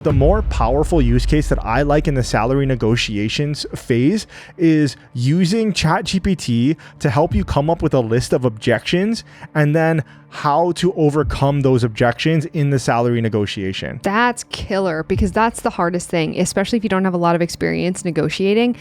The more powerful use case that I like in the salary negotiations phase is using ChatGPT to help you come up with a list of objections and then how to overcome those objections in the salary negotiation. That's killer, because that's the hardest thing, especially if you don't have a lot of experience negotiating.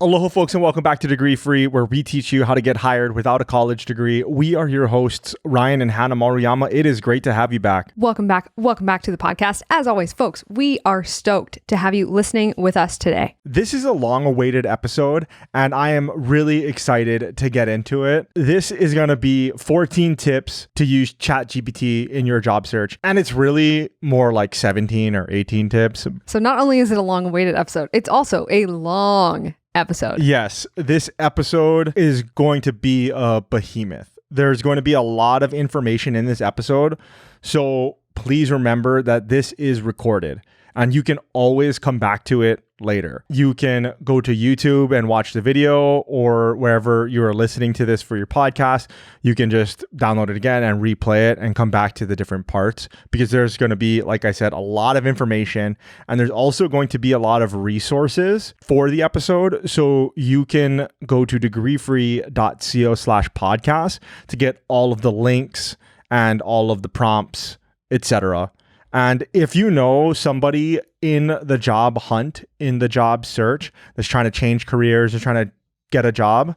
Aloha folks, and welcome back to Degree Free, where we teach you how to get hired without a college degree. We are your hosts, Ryan and Hannah Maruyama. It is great to have you back. Welcome back to the podcast. As always, folks, we are stoked to have you listening with us today. This is a long-awaited episode, and I am really excited to get into it. This is going to be 14 tips to use ChatGPT in your job search, and it's really more like 17 or 18 tips. So not only is it a long-awaited episode, it's also a long episode. Yes, this episode is going to be a behemoth. There's going to be a lot of information in this episode. So please remember that this is recorded and you can always come back to it later. You can go to YouTube and watch the video, or wherever you are listening to this for your podcast. You can just download it again and replay it and come back to the different parts, because there's going to be, like I said, a lot of information, and there's also going to be a lot of resources for the episode. So you can go to degreefree.co/podcast to get all of the links and all of the prompts, etc. And if you know somebody in the job hunt, in the job search, that's trying to change careers or trying to get a job,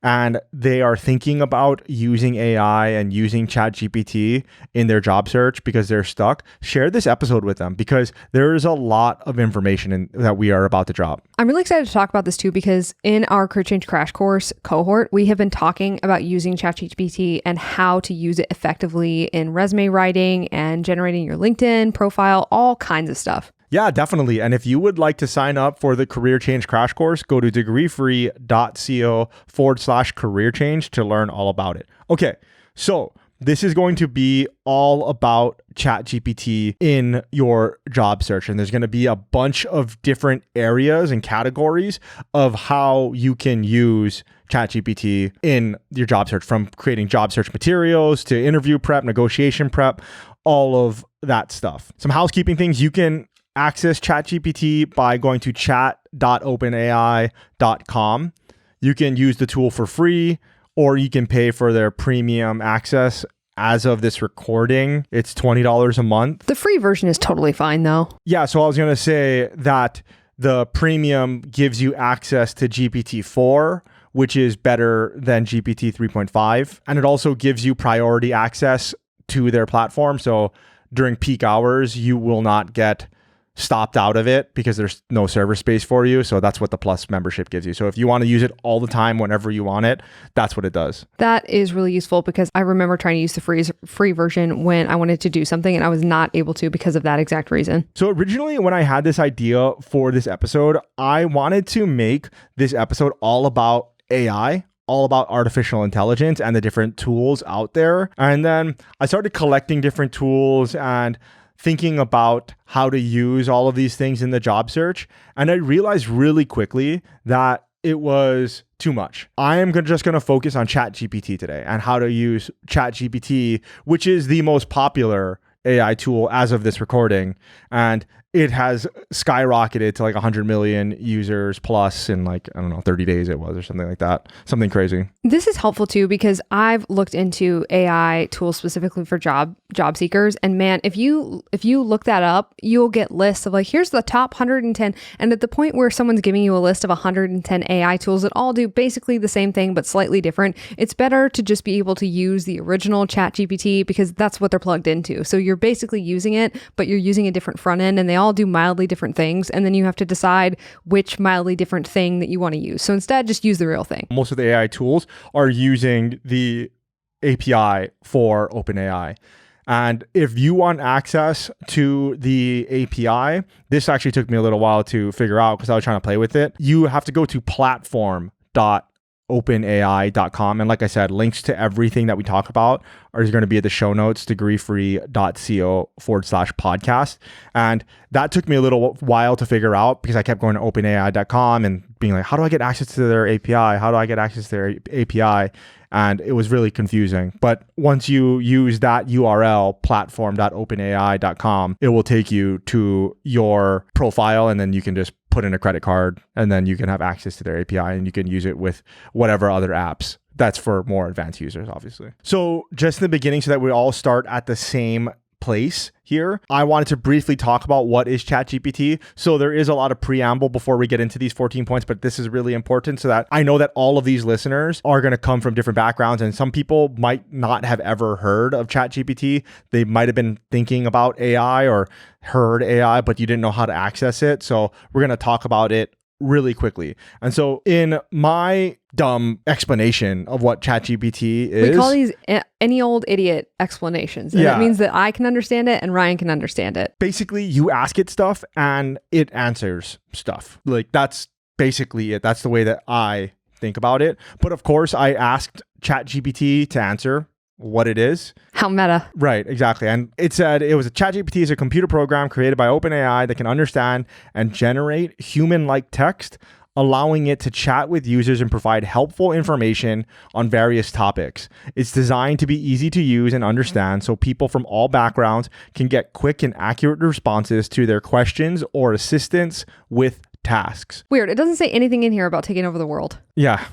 and they are thinking about using AI and using ChatGPT in their job search because they're stuck, share this episode with them, because there is a lot of information that we are about to drop. I'm really excited to talk about this too, because in our Career Change Crash Course cohort, we have been talking about using ChatGPT and how to use it effectively in resume writing and generating your LinkedIn profile, all kinds of stuff. Yeah, definitely. And if you would like to sign up for the Career Change Crash Course, go to degreefree.co/career change to learn all about it. Okay, so this is going to be all about ChatGPT in your job search. And there's going to be a bunch of different areas and categories of how you can use ChatGPT in your job search, from creating job search materials to interview prep, negotiation prep, all of that stuff. Some housekeeping things: you can access ChatGPT by going to chat.openai.com. You can use the tool for free, or you can pay for their premium access. As of this recording, it's $20 a month. The free version is totally fine though. Yeah, so I was going to say that the premium gives you access to GPT-4, which is better than GPT 3.5. And it also gives you priority access to their platform. So during peak hours, you will not get stopped out of it because there's no server space for you. So that's what the Plus membership gives you. So if you want to use it all the time, whenever you want it, that's what it does. That is really useful, because I remember trying to use the free version when I wanted to do something and I was not able to because of that exact reason. So originally, when I had this idea for this episode, I wanted to make this episode all about AI, all about artificial intelligence and the different tools out there. And then I started collecting different tools and thinking about how to use all of these things in the job search. And I realized really quickly that it was too much. I am just going to focus on ChatGPT today and how to use ChatGPT, which is the most popular AI tool as of this recording. And it has skyrocketed to like 100 million users plus in 30 days it was, or something like that. Something crazy. This is helpful too, because I've looked into AI tools specifically for job seekers. And man, if you look that up, you'll get lists of like, here's the top 110. And at the point where someone's giving you a list of 110 AI tools that all do basically the same thing, but slightly different, it's better to just be able to use the original ChatGPT, because that's what they're plugged into. So you're basically using it, but you're using a different front end, and they all do mildly different things, and then you have to decide which mildly different thing that you want to use. So instead, just use the real thing. Most of the AI tools are using the API for OpenAI. And if you want access to the API, this actually took me a little while to figure out because I was trying to play with it. You have to go to platform.openai.com. And like I said, links to everything that we talk about are going to be at the show notes, degreefree.co/podcast. And that took me a little while to figure out because I kept going to openai.com and being like, how do I get access to their API? How do I get access to their API? and it was really confusing. But once you use that URL, platform.openai.com, it will take you to your profile, and then you can just put in a credit card, and then you can have access to their API, and you can use it with whatever other apps. That's for more advanced users, obviously. So just in the beginning, so that we all start at the same place here, I wanted to briefly talk about what is ChatGPT. So there is a lot of preamble before we get into these 14 points, but this is really important so that I know that all of these listeners are going to come from different backgrounds, and some people might not have ever heard of ChatGPT. They might have been thinking about AI or heard AI, but you didn't know how to access it. So we're going to talk about it really quickly. And so in my dumb explanation of what ChatGPT is, we call these any old idiot explanations. And it means that I can understand it and Ryan can understand it. Basically, you ask it stuff and it answers stuff. Like, that's basically it. That's the way that I think about it. But of course, I asked ChatGPT to answer what it is. How meta. Right, exactly. And it said it was a ChatGPT is a computer program created by OpenAI that can understand and generate human-like text, allowing it to chat with users and provide helpful information on various topics. It's designed to be easy to use and understand so people from all backgrounds can get quick and accurate responses to their questions or assistance with tasks. Weird. It doesn't say anything in here about taking over the world. Yeah.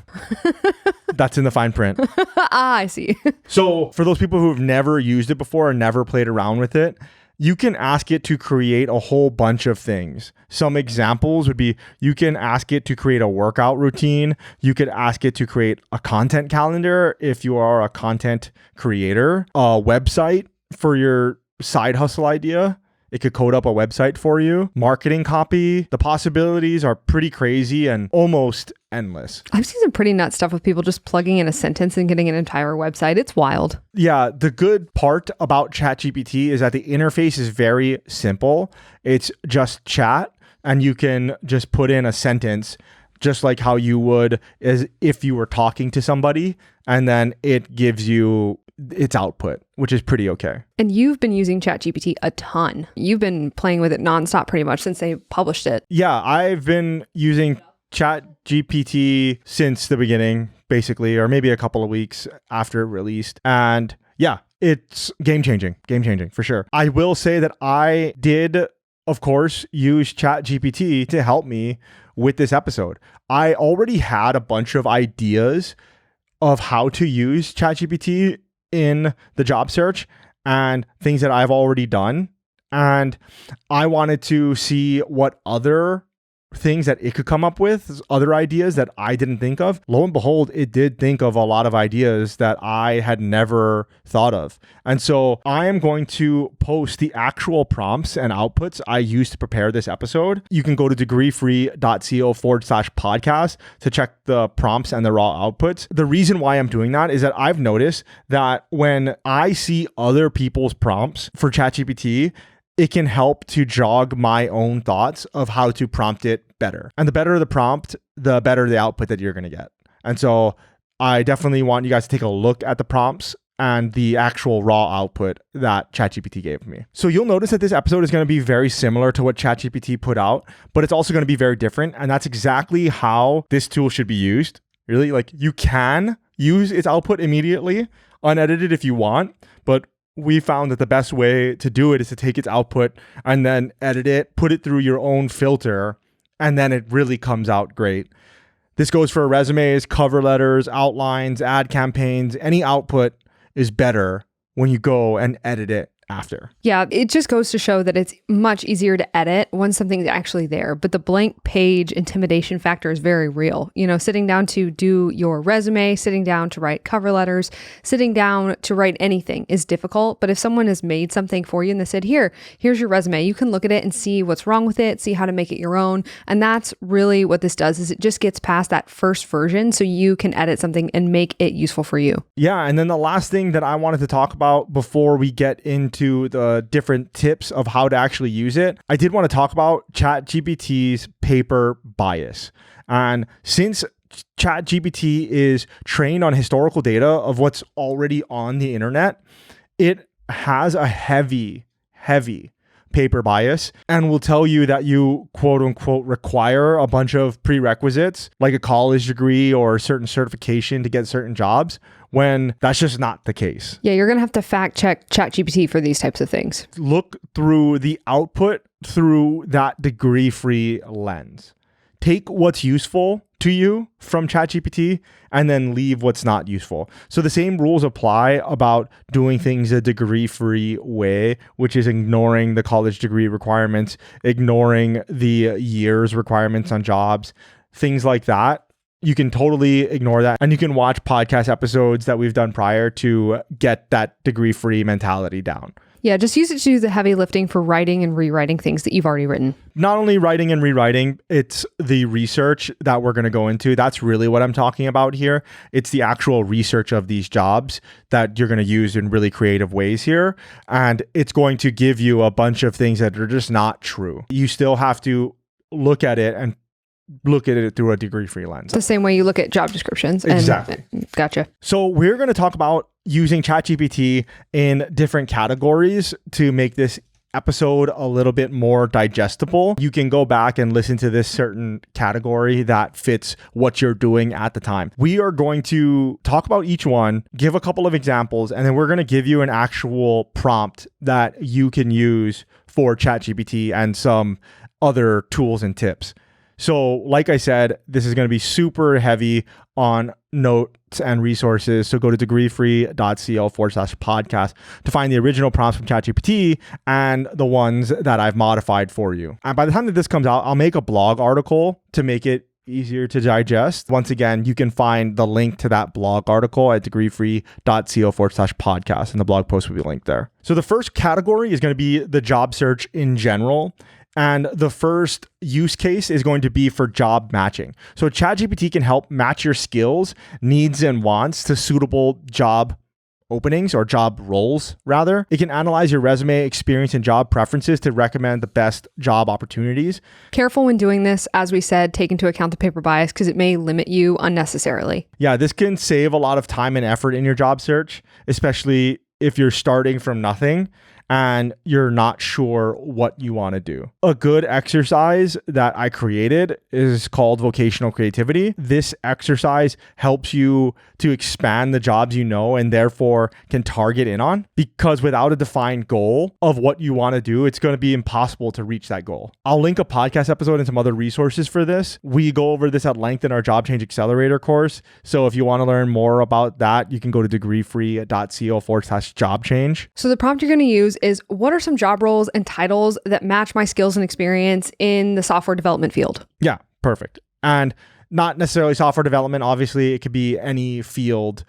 That's in the fine print. I see. So for those people who've never used it before or never played around with it, you can ask it to create a whole bunch of things. Some examples would be you can ask it to create a workout routine. You could ask it to create a content calendar if you are a content creator, a website for your side hustle idea. It could code up a website for you, marketing copy. The possibilities are pretty crazy and almost endless. I've seen some pretty nut stuff with people just plugging in a sentence and getting an entire website. It's wild. Yeah, the good part about ChatGPT is that the interface is very simple. It's just chat, and you can just put in a sentence just like how you would as if you were talking to somebody, and then it gives you its output, which is pretty okay. And you've been using ChatGPT a ton. You've been playing with it nonstop pretty much since they published it. Yeah, I've been using ChatGPT since the beginning, basically, or maybe a couple of weeks after it released. And yeah, it's game changing for sure. I will say that I did, of course, use ChatGPT to help me with this episode. I already had a bunch of ideas of how to use ChatGPT in the job search and things that I've already done. And I wanted to see what other things that it could come up with, other ideas that I didn't think of. Lo and behold, it did think of a lot of ideas that I had never thought of. And so I am going to post the actual prompts and outputs I used to prepare this episode. You can go to degreefree.co/podcast to check the prompts and the raw outputs. The reason why I'm doing that is that I've noticed that when I see other people's prompts for ChatGPT, it can help to jog my own thoughts of how to prompt it better. And the better the prompt, the better the output that you're going to get. And so I definitely want you guys to take a look at the prompts and the actual raw output that ChatGPT gave me. So you'll notice that this episode is going to be very similar to what ChatGPT put out, but it's also going to be very different. And that's exactly how this tool should be used. Really, like, you can use its output immediately, unedited if you want, but we found that the best way to do it is to take its output and then edit it, put it through your own filter, and then it really comes out great. This goes for resumes, cover letters, outlines, ad campaigns. Any output is better when you go and edit it after. Yeah, it just goes to show that it's much easier to edit when something's actually there. But the blank page intimidation factor is very real. You know, sitting down to do your resume, sitting down to write cover letters, sitting down to write anything is difficult. But if someone has made something for you and they said, here's your resume, you can look at it and see what's wrong with it, see how to make it your own. And that's really what this does, is it just gets past that first version so you can edit something and make it useful for you. Yeah. And then the last thing that I wanted to talk about before we get into the different tips of how to actually use it, I did want to talk about ChatGPT's paper bias. And since ChatGPT is trained on historical data of what's already on the internet, it has a heavy paper bias and will tell you that you quote unquote require a bunch of prerequisites like a college degree or a certain certification to get certain jobs, when that's just not the case. Yeah, you're going to have to fact check ChatGPT for these types of things. Look through the output through that degree-free lens. Take what's useful to you from ChatGPT and then leave what's not useful. So the same rules apply about doing things a degree-free way, which is ignoring the college degree requirements, ignoring the years requirements on jobs, things like that. You can totally ignore that. And you can watch podcast episodes that we've done prior to get that degree-free mentality down. Yeah, just use it to do the heavy lifting for writing and rewriting things that you've already written. Not only writing and rewriting, it's the research that we're going to go into. That's really what I'm talking about here. It's the actual research of these jobs that you're going to use in really creative ways here. And it's going to give you a bunch of things that are just not true. You still have to look at it and look at it through a degree-free lens. The same way you look at job descriptions. Exactly. Gotcha. So we're going to talk about using ChatGPT in different categories to make this episode a little bit more digestible. You can go back and listen to this certain category that fits what you're doing at the time. We are going to talk about each one, give a couple of examples, and then we're going to give you an actual prompt that you can use for ChatGPT and some other tools and tips. So like I said, this is going to be super heavy on notes and resources. So go to degreefree.co/podcast to find the original prompts from ChatGPT and the ones that I've modified for you. And by the time that this comes out, I'll make a blog article to make it easier to digest. Once again, you can find the link to that blog article at degreefree.co/podcast, and the blog post will be linked there. So the first category is going to be the job search in general. And the first use case is going to be for job matching. So ChatGPT can help match your skills, needs, and wants to suitable job openings or job roles, rather. It can analyze your resume, experience, and job preferences to recommend the best job opportunities. Careful when doing this. As we said, take into account the paper bias because it may limit you unnecessarily. Yeah, this can save a lot of time and effort in your job search, especially if you're starting from nothing and you're not sure what you want to do. A good exercise that I created is called vocational creativity. This exercise helps you to expand the jobs you know and therefore can target in on, because without a defined goal of what you want to do, it's going to be impossible to reach that goal. I'll link a podcast episode and some other resources for this. We go over this at length in our Job Change Accelerator course. So if you want to learn more about that, you can go to degreefree.co/job change. So the prompt you're going to use is, what are some job roles and titles that match my skills and experience in the software development field? Yeah, perfect. And not necessarily software development. Obviously, it could be any field,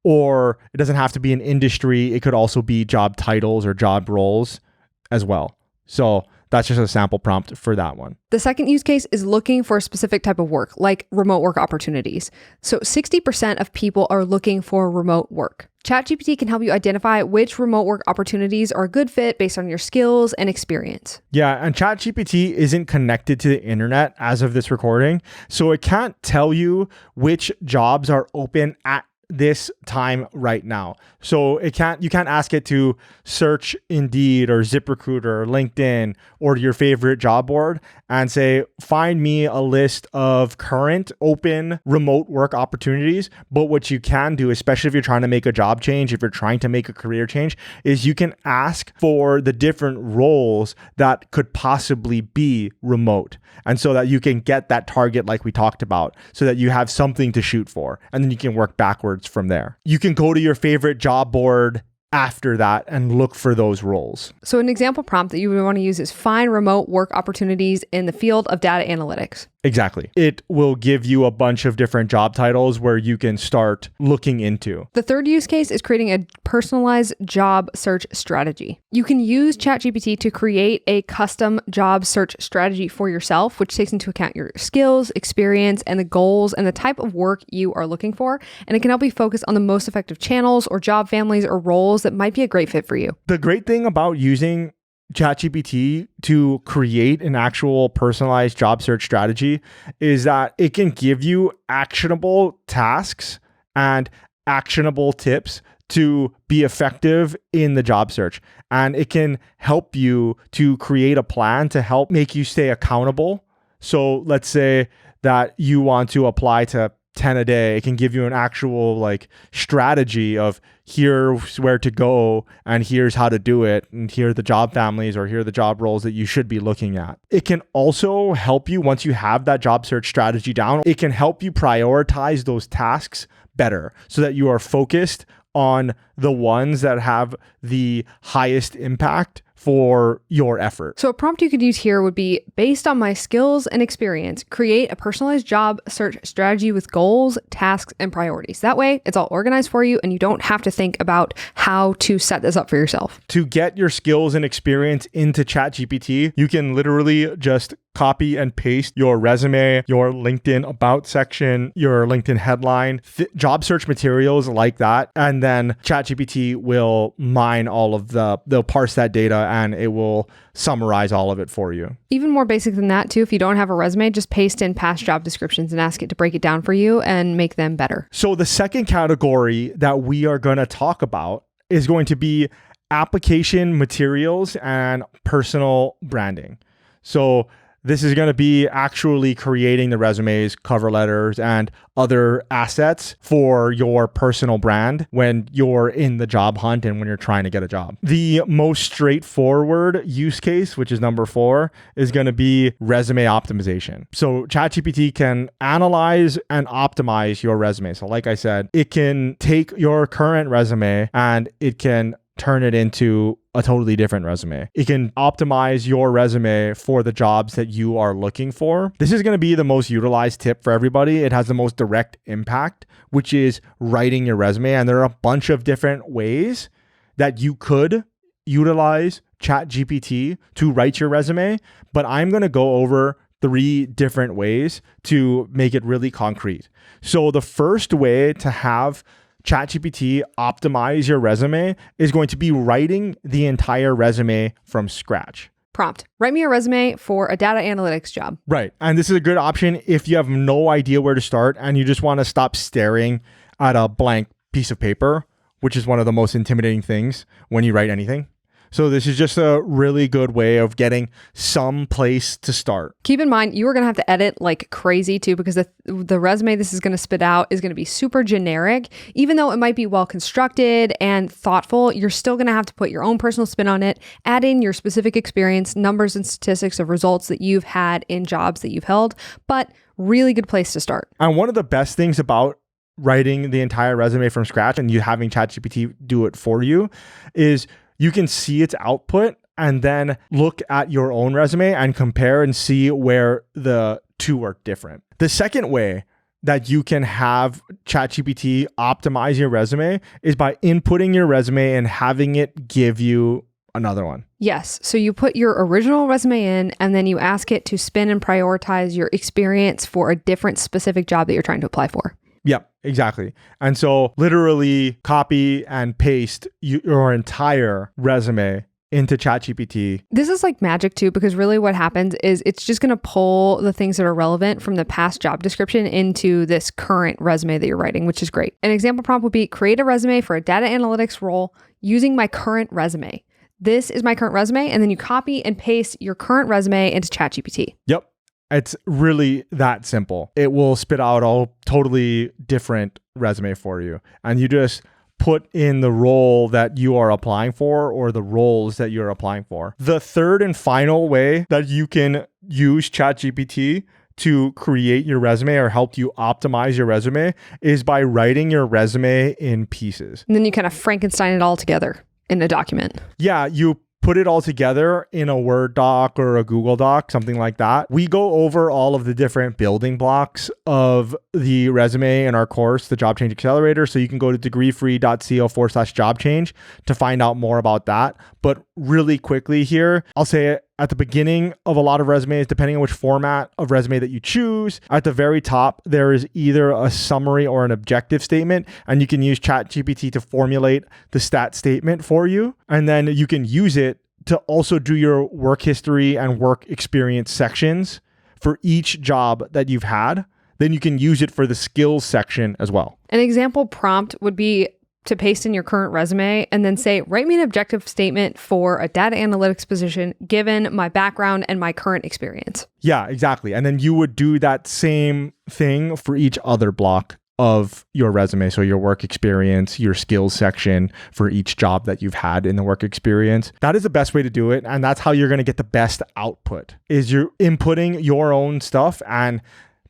or it doesn't have to be an industry. It could also be job titles or job roles as well. So that's just a sample prompt for that one. The second use case is looking for a specific type of work, like remote work opportunities. So 60% of people are looking for remote work. ChatGPT can help you identify which remote work opportunities are a good fit based on your skills and experience. Yeah, and ChatGPT isn't connected to the internet as of this recording, so it can't tell you which jobs are open at this time right now. So you can't ask it to search Indeed or ZipRecruiter or LinkedIn or your favorite job board and say, find me a list of current open remote work opportunities. But what you can do, especially if you're trying to make a job change, if you're trying to make a career change, is you can ask for the different roles that could possibly be remote. And so that you can get that target like we talked about, so that you have something to shoot for. And then you can work backwards from there. You can go to your favorite job board after that and look for those roles. So an example prompt that you would want to use is find remote work opportunities in the field of data analytics. Exactly. It will give you a bunch of different job titles where you can start looking into. The third use case is creating a personalized job search strategy. You can use ChatGPT to create a custom job search strategy for yourself, which takes into account your skills, experience, and the goals and the type of work you are looking for. And it can help you focus on the most effective channels or job families or roles that might be a great fit for you. The great thing about using ChatGPT to create an actual personalized job search strategy is that it can give you actionable tasks and actionable tips to be effective in the job search. And it can help you to create a plan to help make you stay accountable. So let's say that you want to apply to 10 a day. It can give you an actual like strategy of here's where to go and here's how to do it. And here are the job families or here are the job roles that you should be looking at. It can also help you once you have that job search strategy down. It can help you prioritize those tasks better so that you are focused on the ones that have the highest impact for your effort. So a prompt you could use here would be, based on my skills and experience, create a personalized job search strategy with goals, tasks, and priorities. That way, it's all organized for you and you don't have to think about how to set this up for yourself. To get your skills and experience into ChatGPT, you can literally just copy and paste your resume, your LinkedIn about section, your LinkedIn headline, job search materials like that. And then ChatGPT will mine all of they'll parse that data and it will summarize all of it for you. Even more basic than that too, if you don't have a resume, just paste in past job descriptions and ask it to break it down for you and make them better. So the second category that we are going to talk about is going to be application materials and personal branding. So this is going to be actually creating the resumes, cover letters, and other assets for your personal brand when you're in the job hunt and when you're trying to get a job. The most straightforward use case, which is number 4, is going to be resume optimization. So ChatGPT can analyze and optimize your resume. So like I said, it can take your current resume and it can turn it into a totally different resume. It can optimize your resume for the jobs that you are looking for. This is going to be the most utilized tip for everybody. It has the most direct impact, which is writing your resume. And there are a bunch of different ways that you could utilize ChatGPT to write your resume, but I'm going to go over 3 different ways to make it really concrete. So the first way to have ChatGPT optimize your resume is going to be writing the entire resume from scratch. Prompt: write me a resume for a data analytics job. Right. And this is a good option if you have no idea where to start and you just want to stop staring at a blank piece of paper, which is one of the most intimidating things when you write anything. So this is just a really good way of getting some place to start. Keep in mind, you are going to have to edit like crazy too, because the resume this is going to spit out is going to be super generic. Even though it might be well constructed and thoughtful, you're still going to have to put your own personal spin on it, add in your specific experience, numbers and statistics of results that you've had in jobs that you've held, but really good place to start. And one of the best things about writing the entire resume from scratch and you having ChatGPT do it for you is you can see its output and then look at your own resume and compare and see where the two are different. The second way that you can have ChatGPT optimize your resume is by inputting your resume and having it give you another one. Yes. So you put your original resume in and then you ask it to spin and prioritize your experience for a different specific job that you're trying to apply for. Yep, exactly. And so literally copy and paste your entire resume into ChatGPT. This is like magic too, because really what happens is it's just going to pull the things that are relevant from the past job description into this current resume that you're writing, which is great. An example prompt would be, create a resume for a data analytics role using my current resume. This is my current resume. And then you copy and paste your current resume into ChatGPT. Yep. It's really that simple. It will spit out a totally different resume for you. And you just put in the role that you are applying for or the roles that you're applying for. The third and final way that you can use ChatGPT to create your resume or help you optimize your resume is by writing your resume in pieces. And then you kind of Frankenstein it all together in a document. Yeah, you put it all together in a Word doc or a Google Doc, something like that. We go over all of the different building blocks of the resume in our course, the Job Change Accelerator. So you can go to degreefree.co/job change to find out more about that. But really quickly here, I'll say it at the beginning of a lot of resumes, depending on which format of resume that you choose. At the very top, there is either a summary or an objective statement, and you can use ChatGPT to formulate the stat statement for you. And then you can use it to also do your work history and work experience sections for each job that you've had. Then you can use it for the skills section as well. An example prompt would be, to paste in your current resume and then say, write me an objective statement for a data analytics position given my background and my current experience. Yeah, exactly. And then you would do that same thing for each other block of your resume. So your work experience, your skills section for each job that you've had in the work experience. That is the best way to do it. And that's how you're going to get the best output, is you're inputting your own stuff and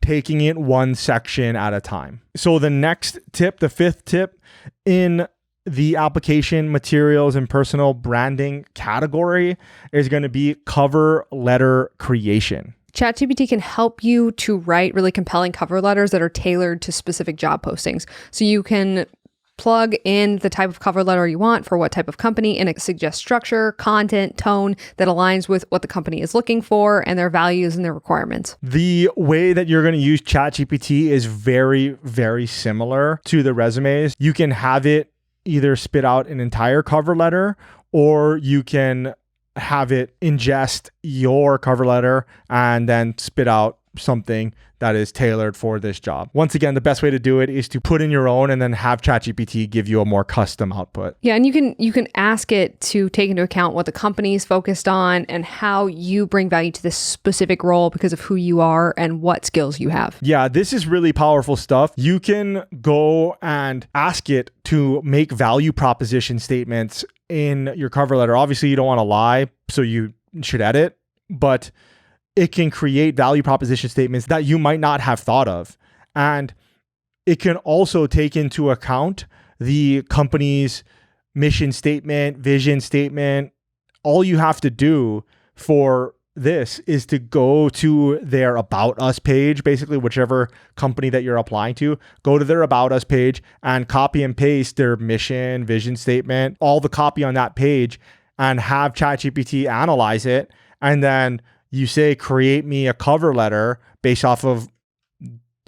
taking it one section at a time. So the next tip, the fifth tip in the application materials and personal branding category, is going to be cover letter creation. ChatGPT can help you to write really compelling cover letters that are tailored to specific job postings. So you can plug in the type of cover letter you want for what type of company, and it suggests structure, content, tone that aligns with what the company is looking for and their values and their requirements. The way that you're going to use ChatGPT is very, very similar to the resumes. You can have it either spit out an entire cover letter, or you can have it ingest your cover letter and then spit out something that is tailored for this job. Once again, the best way to do it is to put in your own and then have ChatGPT give you a more custom output. Yeah, and you can ask it to take into account what the company is focused on and how you bring value to this specific role because of who you are and what skills you have. Yeah, this is really powerful stuff. You can go and ask it to make value proposition statements in your cover letter. Obviously, you don't want to lie, so you should edit, but it can create value proposition statements that you might not have thought of. And it can also take into account the company's mission statement, vision statement. All you have to do for this is to go to their About Us page, basically whichever company that you're applying to, go to their About Us page and copy and paste their mission, vision statement, all the copy on that page, and have ChatGPT analyze it. And then you say, create me a cover letter based off of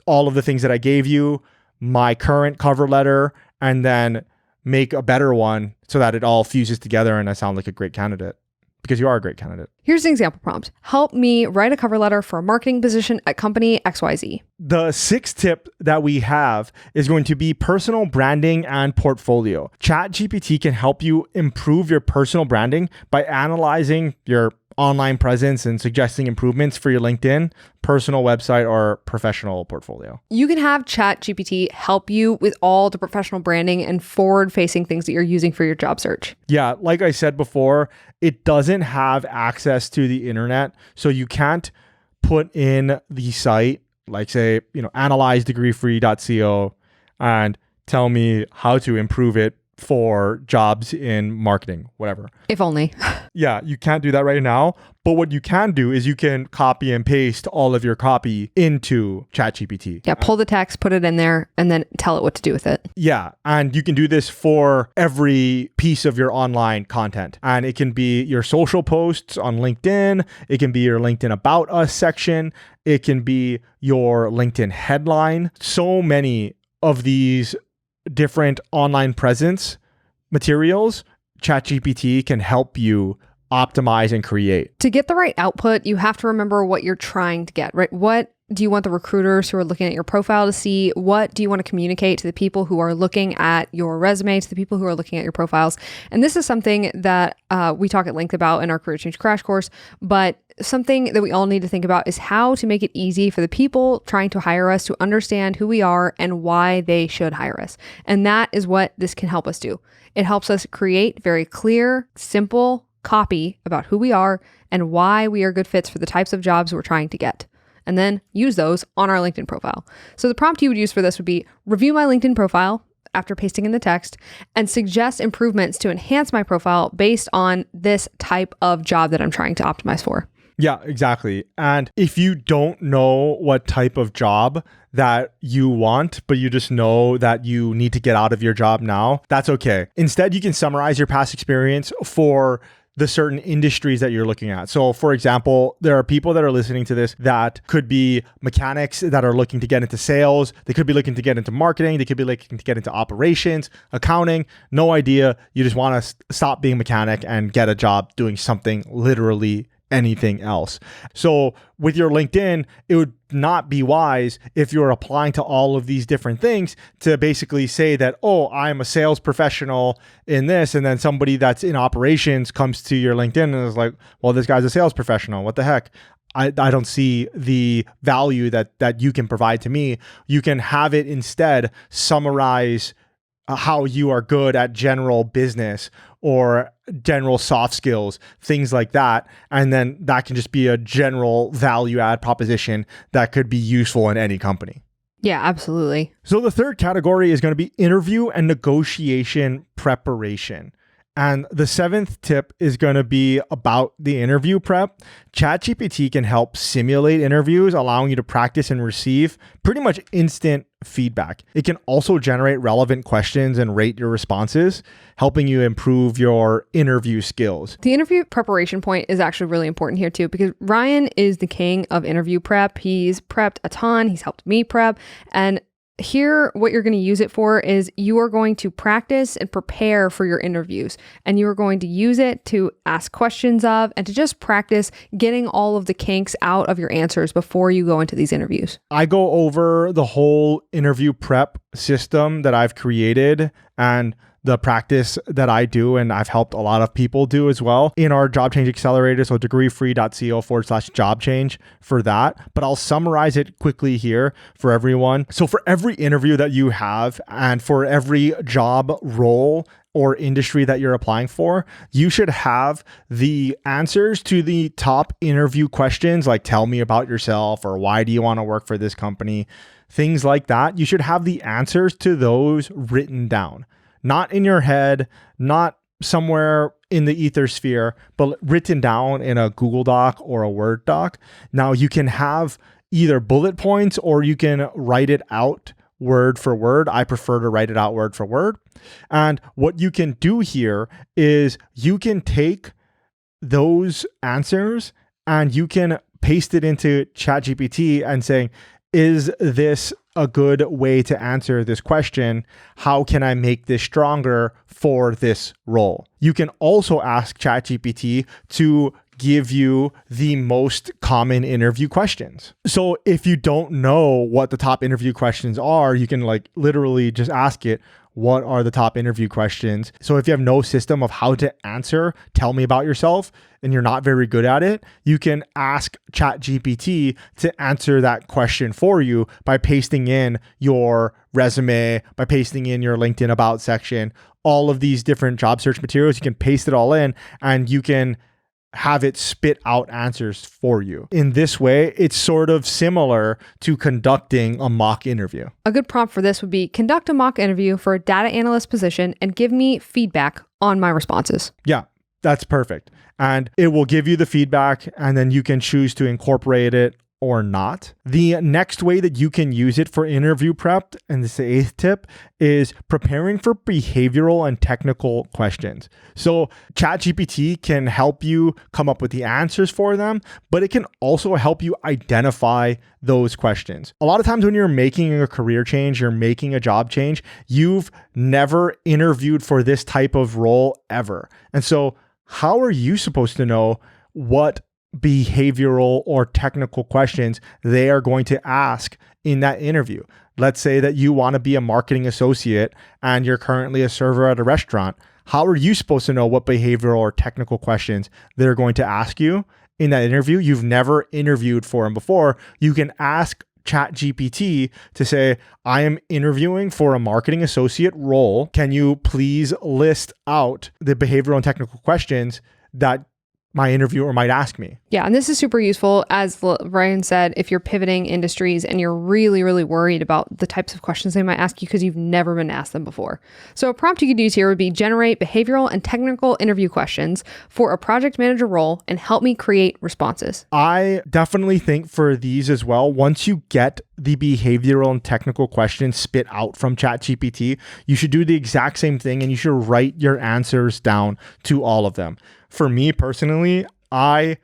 all of the things that I gave you, my current cover letter, and then make a better one so that it all fuses together and I sound like a great candidate, because you are a great candidate. Here's an example prompt. Help me write a cover letter for a marketing position at company XYZ. The sixth tip that we have is going to be personal branding and portfolio. ChatGPT can help you improve your personal branding by analyzing your online presence and suggesting improvements for your LinkedIn, personal website, or professional portfolio. You can have ChatGPT help you with all the professional branding and forward-facing things that you're using for your job search. Yeah, like I said before, it doesn't have access to the internet, so you can't put in the site, like say, analyze-degreefree.co and tell me how to improve it for jobs in marketing, whatever. If only. Yeah, you can't do that right now. But what you can do is you can copy and paste all of your copy into ChatGPT. Yeah, pull the text, put it in there, and then tell it what to do with it. Yeah, and you can do this for every piece of your online content. And it can be your social posts on LinkedIn. It can be your LinkedIn About Us section. It can be your LinkedIn headline. So many of these different online presence materials, ChatGPT can help you optimize and create. To get the right output, you have to remember what you're trying to get, right? What do you want the recruiters who are looking at your profile to see? What do you want to communicate to the people who are looking at your resume, to the people who are looking at your profiles? And this is something that we talk at length about in our Career Change Crash Course, but something that we all need to think about is how to make it easy for the people trying to hire us to understand who we are and why they should hire us. And that is what this can help us do. It helps us create very clear, simple copy about who we are and why we are good fits for the types of jobs we're trying to get, and then use those on our LinkedIn profile. So the prompt you would use for this would be, review my LinkedIn profile after pasting in the text and suggest improvements to enhance my profile based on this type of job that I'm trying to optimize for. Yeah, exactly. And if you don't know what type of job that you want, but you just know that you need to get out of your job now, that's okay. Instead, you can summarize your past experience for the certain industries that you're looking at. So for example, there are people that are listening to this that could be mechanics that are looking to get into sales. They could be looking to get into marketing. They could be looking to get into operations, accounting, no idea. You just want to stop being a mechanic and get a job doing something literally anything else. So with your LinkedIn, it would not be wise if you're applying to all of these different things to basically say that, oh, I'm a sales professional in this. And then somebody that's in operations comes to your LinkedIn and is like, well, this guy's a sales professional. What the heck? I don't see the value that you can provide to me. You can have it instead summarize how you are good at general business or general soft skills, things like that. And then that can just be a general value add proposition that could be useful in any company. Yeah, absolutely. So the third category is going to be interview and negotiation preparation. And the seventh tip is going to be about the interview prep. ChatGPT can help simulate interviews, allowing you to practice and receive pretty much instant feedback. It can also generate relevant questions and rate your responses, helping you improve your interview skills. The interview preparation point is actually really important here too, because Ryan is the king of interview prep. He's prepped a ton. He's helped me prep. And here, what you're going to use it for is you are going to practice and prepare for your interviews, and you are going to use it to ask questions of and to just practice getting all of the kinks out of your answers before you go into these interviews. I go over the whole interview prep system that I've created and the practice that I do, and I've helped a lot of people do as well in our Job Change Accelerator. So degreefree.co/job change for that. But I'll summarize it quickly here for everyone. So for every interview that you have and for every job role or industry that you're applying for, you should have the answers to the top interview questions, like tell me about yourself or why do you want to work for this company, things like that. You should have the answers to those written down. Not in your head, not somewhere in the ether sphere, but written down in a Google Doc or a Word doc. Now you can have either bullet points or you can write it out word for word. I prefer to write it out word for word. And what you can do here is you can take those answers and you can paste it into ChatGPT and saying, is this a good way to answer this question? How can I make this stronger for this role? You can also ask ChatGPT to give you the most common interview questions. So if you don't know what the top interview questions are, you can like literally just ask it, what are the top interview questions? So if you have no system of how to answer, tell me about yourself, and you're not very good at it, you can ask ChatGPT to answer that question for you by pasting in your resume, by pasting in your LinkedIn about section, all of these different job search materials. You can paste it all in and you can have it spit out answers for you. In this way, it's sort of similar to conducting a mock interview. A good prompt for this would be conduct a mock interview for a data analyst position and give me feedback on my responses. Yeah, that's perfect. And it will give you the feedback and then you can choose to incorporate it or not. The next way that you can use it for interview prep, and this is the eighth tip, is preparing for behavioral and technical questions. So ChatGPT can help you come up with the answers for them, but it can also help you identify those questions. A lot of times when you're making a career change, you're making a job change, you've never interviewed for this type of role ever. And so how are you supposed to know what behavioral or technical questions they are going to ask in that interview? Let's say that you want to be a marketing associate and you're currently a server at a restaurant. How are you supposed to know what behavioral or technical questions they're going to ask you in that interview? You've never interviewed for them before. You can ask ChatGPT to say, I am interviewing for a marketing associate role. Can you please list out the behavioral and technical questions that my interviewer might ask me? Yeah, and this is super useful. As Ryan said, if you're pivoting industries and you're really, really worried about the types of questions they might ask you because you've never been asked them before. So a prompt you could use here would be generate behavioral and technical interview questions for a project manager role and help me create responses. I definitely think for these as well, once you get the behavioral and technical questions spit out from ChatGPT, you should do the exact same thing and you should write your answers down to all of them. For me personally, I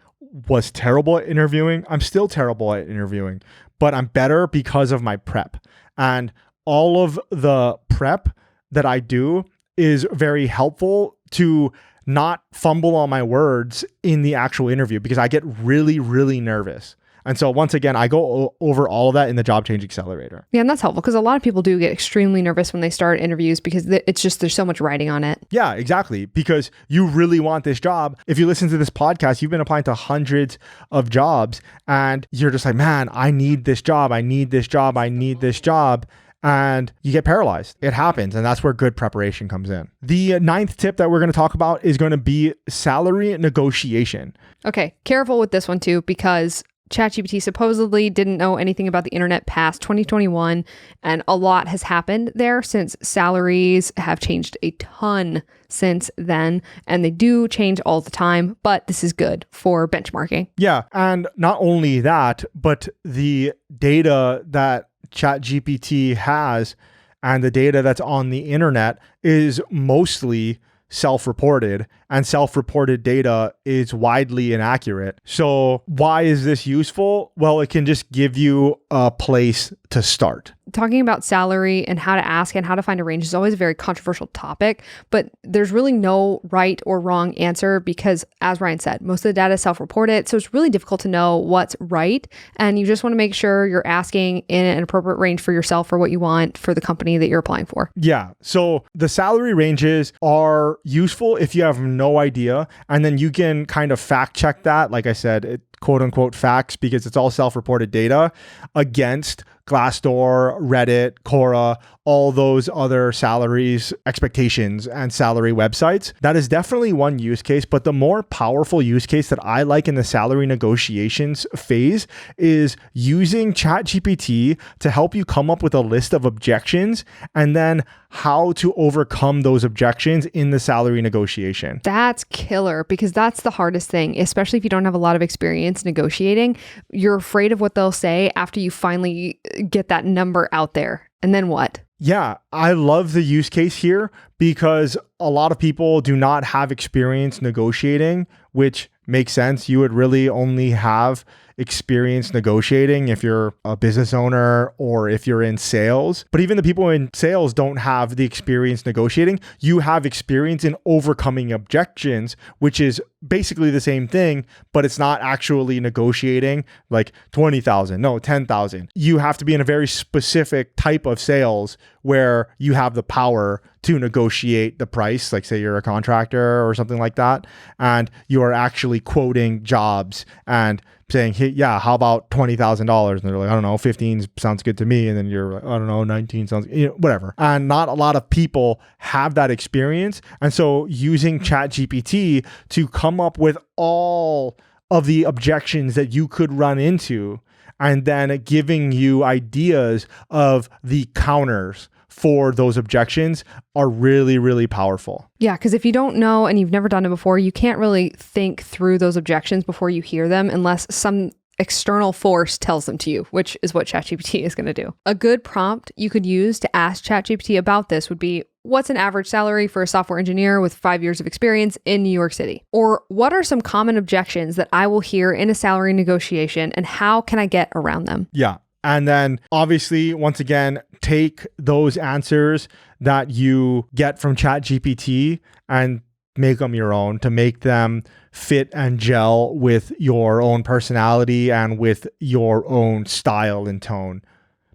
was terrible at interviewing. I'm still terrible at interviewing, but I'm better because of my prep. And all of the prep that I do is very helpful to not fumble on my words in the actual interview because I get really, really nervous. And so once again, I go over all of that in the Job Change Accelerator. Yeah, and that's helpful because a lot of people do get extremely nervous when they start interviews because it's just there's so much writing on it. Yeah, exactly. Because you really want this job. If you listen to this podcast, you've been applying to hundreds of jobs and you're just like, man, I need this job. I need this job. I need this job. And you get paralyzed. It happens. And that's where good preparation comes in. The ninth tip that we're going to talk about is going to be salary negotiation. Okay, careful with this one too, because ChatGPT supposedly didn't know anything about the internet past 2021, and a lot has happened there since salaries have changed a ton since then, and they do change all the time, but this is good for benchmarking. Yeah, and not only that, but the data that ChatGPT has and the data that's on the internet is mostly self-reported, and self-reported data is widely inaccurate. So why is this useful? Well, it can just give you a place to start. Talking about salary and how to ask and how to find a range is always a very controversial topic, but there's really no right or wrong answer because, as Ryan said, most of the data is self-reported. So it's really difficult to know what's right. And you just want to make sure you're asking in an appropriate range for yourself for what you want for the company that you're applying for. Yeah. So the salary ranges are useful if you have no idea. And then you can kind of fact check that. Like I said, quote unquote facts, because it's all self-reported data against Glassdoor, Reddit, Quora, all those other salaries, expectations, and salary websites. That is definitely one use case, but the more powerful use case that I like in the salary negotiations phase is using ChatGPT to help you come up with a list of objections and then how to overcome those objections in the salary negotiation. That's killer because that's the hardest thing, especially if you don't have a lot of experience negotiating. You're afraid of what they'll say after you finally get that number out there. And then what? Yeah, I love the use case here because a lot of people do not have experience negotiating, which makes sense. You would really only have experience negotiating if you're a business owner or if you're in sales. But even the people in sales don't have the experience negotiating. You have experience in overcoming objections, which is basically the same thing, but it's not actually negotiating like 20,000, no, 10,000. You have to be in a very specific type of sales where you have the power to negotiate the price, like say you're a contractor or something like that, and you are actually quoting jobs and saying, hey, yeah, how about $20,000? And they're like, I don't know, 15 sounds good to me. And then you're like, I don't know, 19 sounds, whatever. And not a lot of people have that experience. And so using ChatGPT to come up with all of the objections that you could run into, and then giving you ideas of the counters for those objections are really, really powerful. Yeah, because if you don't know and you've never done it before, you can't really think through those objections before you hear them unless some external force tells them to you, which is what ChatGPT is going to do. A good prompt you could use to ask ChatGPT about this would be, what's an average salary for a software engineer with 5 years of experience in New York City? Or what are some common objections that I will hear in a salary negotiation and how can I get around them? Yeah. And then obviously, once again, take those answers that you get from ChatGPT and make them your own to make them fit and gel with your own personality and with your own style and tone.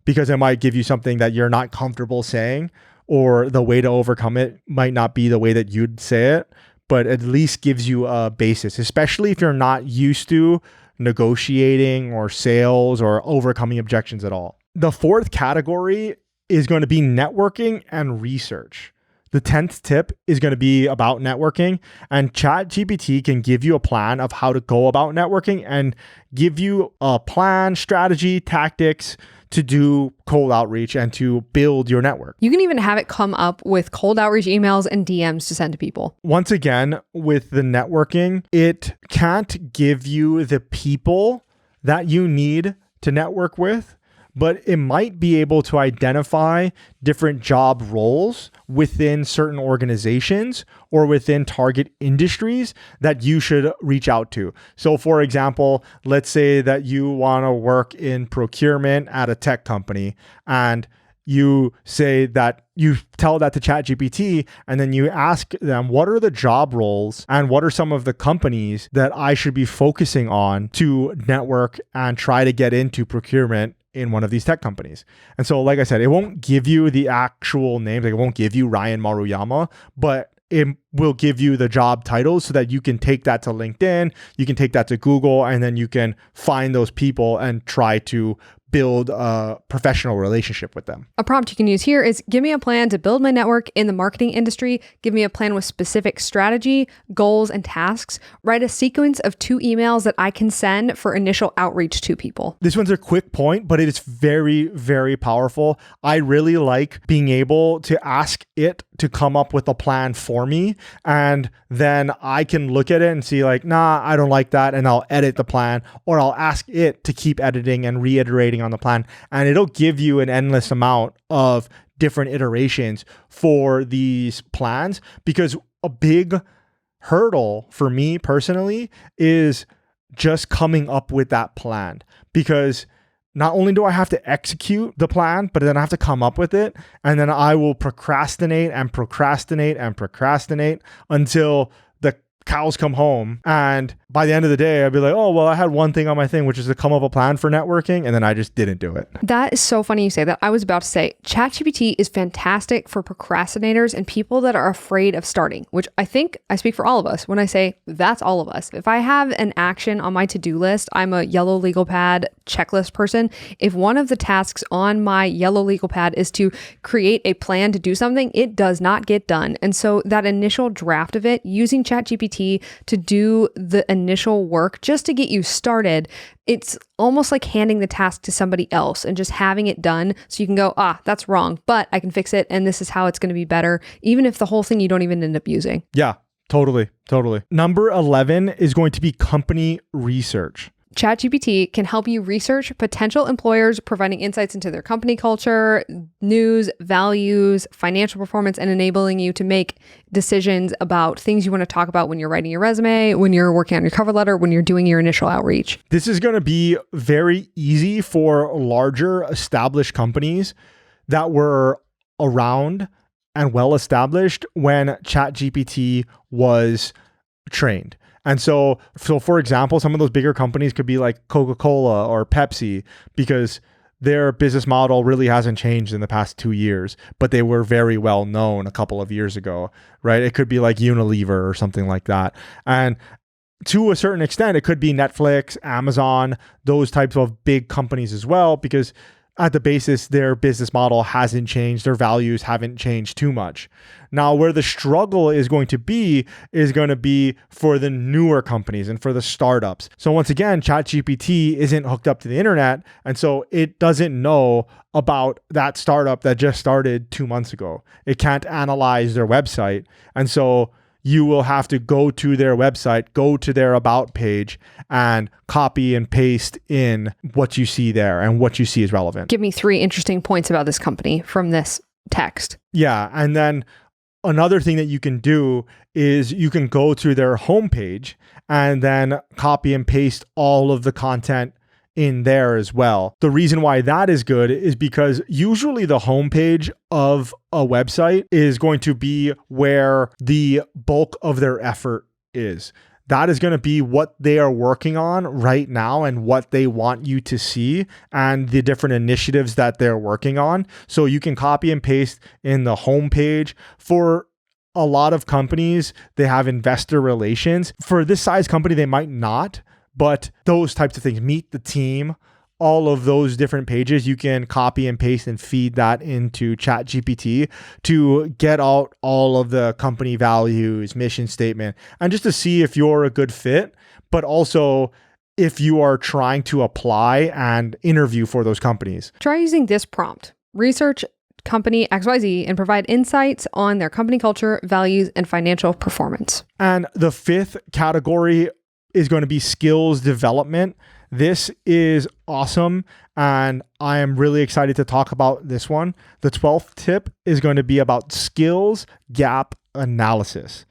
Because it might give you something that you're not comfortable saying, or the way to overcome it might not be the way that you'd say it, but at least gives you a basis, especially if you're not used to negotiating or sales or overcoming objections at all. The fourth category is going to be networking and research. The 10th tip is going to be about networking, and ChatGPT can give you a plan of how to go about networking and give you a plan, strategy, tactics to do cold outreach and to build your network. You can even have it come up with cold outreach emails and DMs to send to people. Once again, with the networking, it can't give you the people that you need to network with, but it might be able to identify different job roles within certain organizations or within target industries that you should reach out to. So for example, let's say that you want to work in procurement at a tech company and you say that you tell that to ChatGPT, and then you ask them, what are the job roles and what are some of the companies that I should be focusing on to network and try to get into procurement in one of these tech companies. And so, like I said, it won't give you the actual names. Like it won't give you Ryan Maruyama, but it will give you the job titles so that you can take that to LinkedIn, you can take that to Google, and then you can find those people and try to build a professional relationship with them. A prompt you can use here is, give me a plan to build my network in the marketing industry. Give me a plan with specific strategy, goals, and tasks. Write a sequence of 2 emails that I can send for initial outreach to people. This one's a quick point, but it is very, very powerful. I really like being able to ask it to come up with a plan for me. And then I can look at it and see like, nah, I don't like that. And I'll edit the plan, or I'll ask it to keep editing and reiterating on the plan. And it'll give you an endless amount of different iterations for these plans, because a big hurdle for me personally is just coming up with that plan, because not only do I have to execute the plan, but then I have to come up with it. And then I will procrastinate and procrastinate and procrastinate until the cows come home. And by the end of the day, I'd be like, oh, well, I had one thing on my thing, which is to come up with a plan for networking. And then I just didn't do it. That is so funny you say that. I was about to say, ChatGPT is fantastic for procrastinators and people that are afraid of starting, which I think I speak for all of us when I say that's all of us. If I have an action on my to-do list, I'm a yellow legal pad checklist person. If one of the tasks on my yellow legal pad is to create a plan to do something, it does not get done. And so that initial draft of it, using ChatGPT to do the initial work just to get you started, it's almost like handing the task to somebody else and just having it done so you can go, that's wrong, but I can fix it. And this is how it's going to be better, even if the whole thing you don't even end up using. Yeah, totally. Number 11 is going to be company research. ChatGPT can help you research potential employers, providing insights into their company culture, news, values, financial performance, and enabling you to make decisions about things you want to talk about when you're writing your resume, when you're working on your cover letter, when you're doing your initial outreach. This is going to be very easy for larger established companies that were around and well established when ChatGPT was trained. And so for example, some of those bigger companies could be like Coca-Cola or Pepsi, because their business model really hasn't changed in the past 2 years, but they were very well known a couple of years ago, right? It could be like Unilever or something like that. And to a certain extent, it could be Netflix, Amazon, those types of big companies as well, because at the basis, their business model hasn't changed. Their values haven't changed too much. Now, where the struggle is going to be for the newer companies and for the startups. So once again, ChatGPT isn't hooked up to the internet. And so it doesn't know about that startup that just started 2 months ago. It can't analyze their website. And so you will have to go to their website, go to their about page, and copy and paste in what you see there and what you see is relevant. Give me 3 interesting points about this company from this text. Yeah. And then another thing that you can do is you can go to their homepage and then copy and paste all of the content in there as well. The reason why that is good is because usually the homepage of a website is going to be where the bulk of their effort is. That is going to be what they are working on right now and what they want you to see and the different initiatives that they're working on. So you can copy and paste in the homepage. For a lot of companies, they have investor relations. For this size company, they might not. But those types of things, meet the team, all of those different pages, you can copy and paste and feed that into ChatGPT to get out all of the company values, mission statement, and just to see if you're a good fit, but also if you are trying to apply and interview for those companies. Try using this prompt. Research company XYZ and provide insights on their company culture, values, and financial performance. And the 5th category is going to be skills development. This is awesome, and I am really excited to talk about this one. The 12th tip is going to be about skills gap analysis.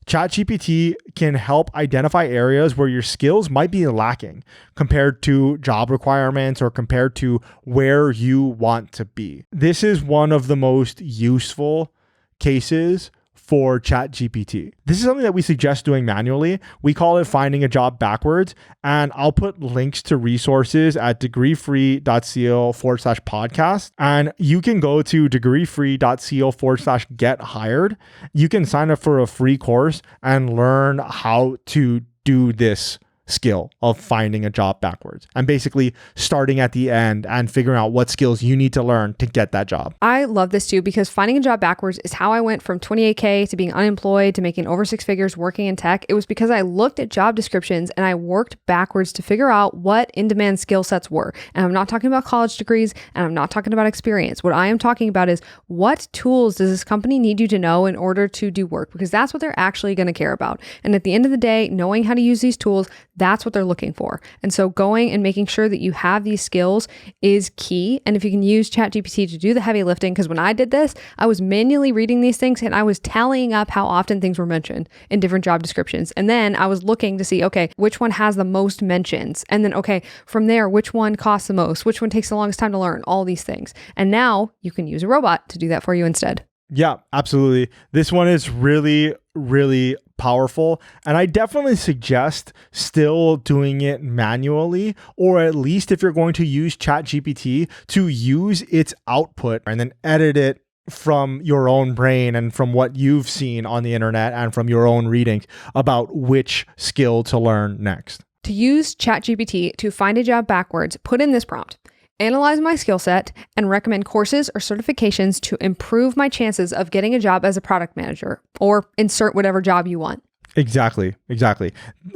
ChatGPT can help identify areas where your skills might be lacking compared to job requirements or compared to where you want to be. This is one of the most useful cases for ChatGPT. This is something that we suggest doing manually. We call it finding a job backwards, and I'll put links to resources at degreefree.co/podcast. And you can go to degreefree.co/get hired. You can sign up for a free course and learn how to do this skill of finding a job backwards and basically starting at the end and figuring out what skills you need to learn to get that job. I love this too, because finding a job backwards is how I went from 28K to being unemployed to making over 6 figures working in tech. It was because I looked at job descriptions and I worked backwards to figure out what in-demand skill sets were. And I'm not talking about college degrees and I'm not talking about experience. What I am talking about is what tools does this company need you to know in order to do work? Because that's what they're actually going to care about. And at the end of the day, knowing how to use these tools, that's what they're looking for. And so going and making sure that you have these skills is key. And if you can use ChatGPT to do the heavy lifting, because when I did this, I was manually reading these things and I was tallying up how often things were mentioned in different job descriptions. And then I was looking to see, okay, which one has the most mentions? And then, okay, from there, which one costs the most? Which one takes the longest time to learn? All these things. And now you can use a robot to do that for you instead. Yeah, absolutely. This one is really, really powerful. And I definitely suggest still doing it manually, or at least if you're going to use ChatGPT, to use its output and then edit it from your own brain and from what you've seen on the internet and from your own readings about which skill to learn next. To use ChatGPT to find a job backwards, put in this prompt: analyze my skill set and recommend courses or certifications to improve my chances of getting a job as a product manager, or insert whatever job you want. Exactly.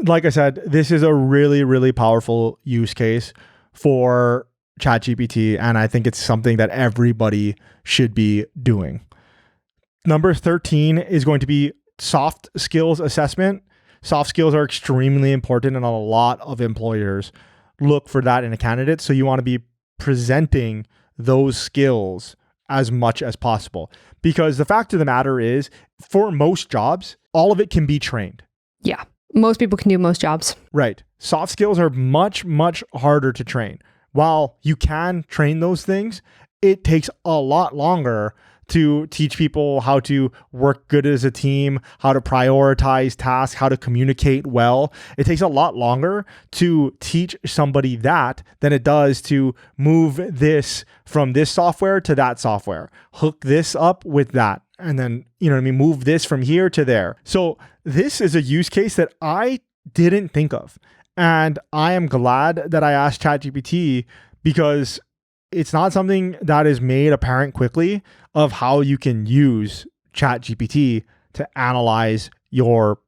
Like I said, this is a really, really powerful use case for ChatGPT, and I think it's something that everybody should be doing. Number 13 is going to be soft skills assessment. Soft skills are extremely important, and a lot of employers look for that in a candidate. So you want to be presenting those skills as much as possible, because the fact of the matter is, for most jobs, all of it can be trained. Yeah, most people can do most jobs. Right. Soft skills are much, much harder to train. While you can train those things, it takes a lot longer to teach people how to work good as a team, how to prioritize tasks, how to communicate well. It takes a lot longer to teach somebody that than it does to move this from this software to that software, hook this up with that, and then, move this from here to there. So this is a use case that I didn't think of. And I am glad that I asked ChatGPT, because it's not something that is made apparent quickly of how you can use ChatGPT to analyze your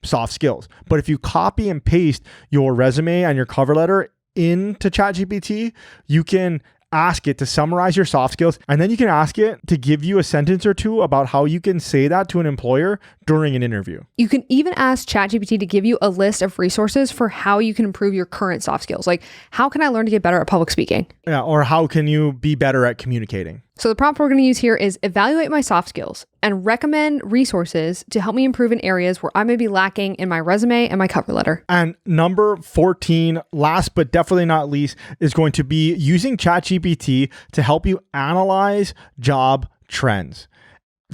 soft skills. But if you copy and paste your resume and your cover letter into ChatGPT, you can ask it to summarize your soft skills, and then you can ask it to give you a sentence or two about how you can say that to an employer during an interview. You can even ask ChatGPT to give you a list of resources for how you can improve your current soft skills. Like, how can I learn to get better at public speaking? Yeah, or how can you be better at communicating? So the prompt we're going to use here is evaluate my soft skills and recommend resources to help me improve in areas where I may be lacking in my resume and my cover letter. And number 14, last but definitely not least, is going to be using ChatGPT to help you analyze job trends.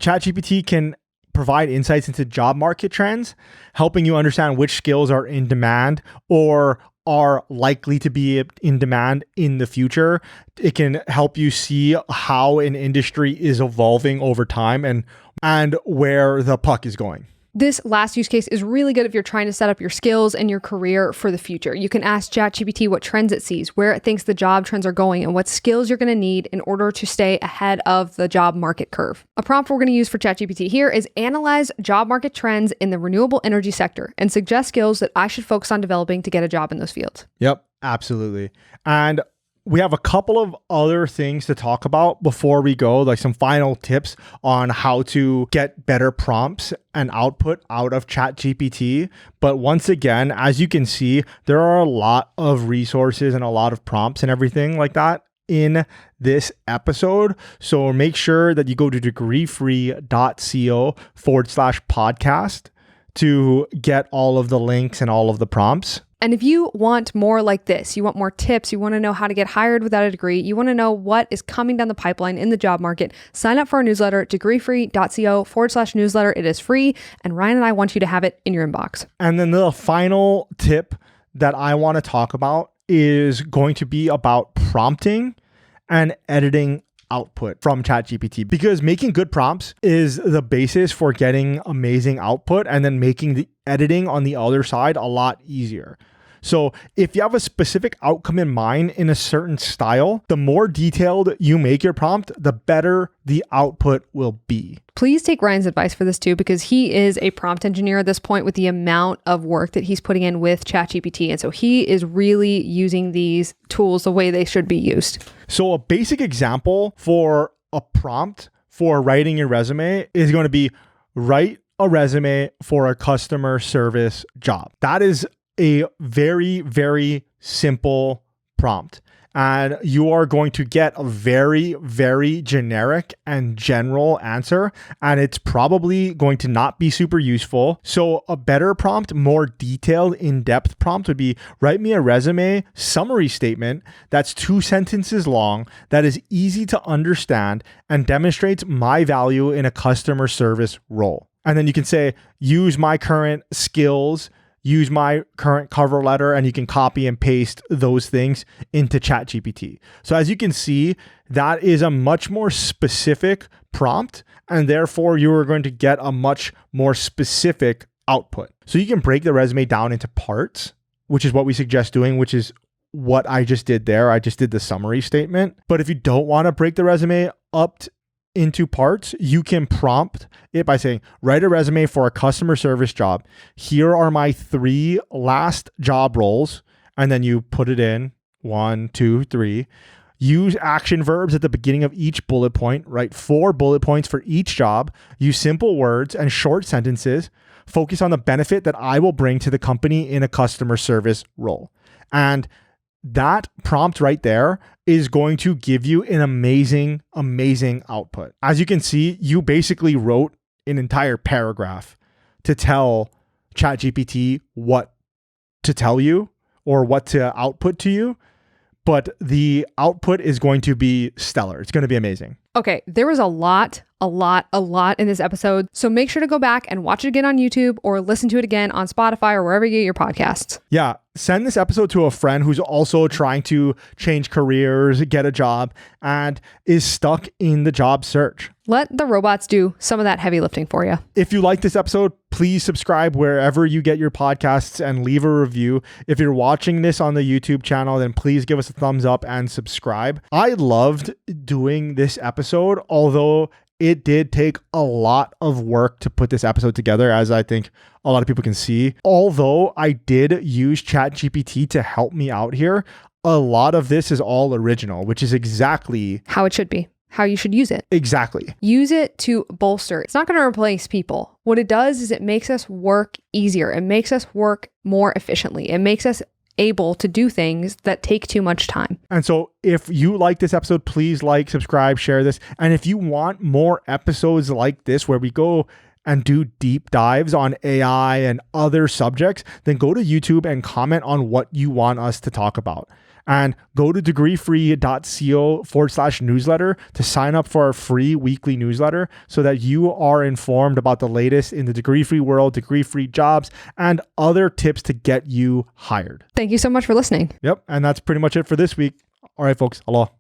ChatGPT can provide insights into job market trends, helping you understand which skills are in demand or are likely to be in demand in the future. It can help you see how an industry is evolving over time and where the puck is going. This last use case is really good if you're trying to set up your skills and your career for the future. You can ask ChatGPT what trends it sees, where it thinks the job trends are going, and what skills you're going to need in order to stay ahead of the job market curve. A prompt we're going to use for ChatGPT here is analyze job market trends in the renewable energy sector and suggest skills that I should focus on developing to get a job in those fields. Yep, absolutely. And we have a couple of other things to talk about before we go, like some final tips on how to get better prompts and output out of ChatGPT. But once again, as you can see, there are a lot of resources and a lot of prompts and everything like that in this episode. So make sure that you go to degreefree.co/podcast to get all of the links and all of the prompts. And if you want more like this, you want more tips, you want to know how to get hired without a degree, you want to know what is coming down the pipeline in the job market, sign up for our newsletter, degreefree.co/newsletter. It is free. And Ryan and I want you to have it in your inbox. And then the final tip that I want to talk about is going to be about prompting and editing output from ChatGPT, because making good prompts is the basis for getting amazing output and then making the editing on the other side a lot easier. So if you have a specific outcome in mind in a certain style, the more detailed you make your prompt, the better the output will be. Please take Ryan's advice for this too, because he is a prompt engineer at this point with the amount of work that he's putting in with ChatGPT. And so he is really using these tools the way they should be used. So a basic example for a prompt for writing your resume is going to be write a resume for a customer service job. That is a very, very simple prompt. And you are going to get a very, very generic and general answer. And it's probably going to not be super useful. So a better prompt, more detailed, in-depth prompt would be write me a resume summary statement that's 2 sentences long, that is easy to understand and demonstrates my value in a customer service role. And then you can say, use my current skills, use my current cover letter, and you can copy and paste those things into ChatGPT. So as you can see, that is a much more specific prompt, and therefore you are going to get a much more specific output. So you can break the resume down into parts, which is what we suggest doing, which is what I just did there. I just did the summary statement. But if you don't want to break the resume up into parts, you can prompt it by saying, write a resume for a customer service job. Here are my 3 last job roles. And then you put it in 1, 2, 3. Use action verbs at the beginning of each bullet point. Write 4 bullet points for each job. Use simple words and short sentences. Focus on the benefit that I will bring to the company in a customer service role. And that prompt right there is going to give you an amazing, amazing output. As you can see, you basically wrote an entire paragraph to tell ChatGPT what to tell you or what to output to you, but the output is going to be stellar. It's going to be amazing. Okay, there was a lot in this episode. So make sure to go back and watch it again on YouTube or listen to it again on Spotify or wherever you get your podcasts. Yeah, send this episode to a friend who's also trying to change careers, get a job, and is stuck in the job search. Let the robots do some of that heavy lifting for you. If you like this episode, please subscribe wherever you get your podcasts and leave a review. If you're watching this on the YouTube channel, then please give us a thumbs up and subscribe. I loved doing this episode, although it did take a lot of work to put this episode together, as I think a lot of people can see. Although I did use ChatGPT to help me out here, a lot of this is all original, which is exactly how it should be, how you should use it. Exactly. Use it to bolster. It's not going to replace people. What it does is it makes us work easier. It makes us work more efficiently. It makes us able to do things that take too much time. And so if you like this episode, please like, subscribe, share this. And if you want more episodes like this where we go and do deep dives on AI and other subjects, then go to YouTube and comment on what you want us to talk about. And go to degreefree.co/newsletter to sign up for our free weekly newsletter so that you are informed about the latest in the degree-free world, degree-free jobs, and other tips to get you hired. Thank you so much for listening. Yep. And that's pretty much it for this week. All right, folks. Aloha.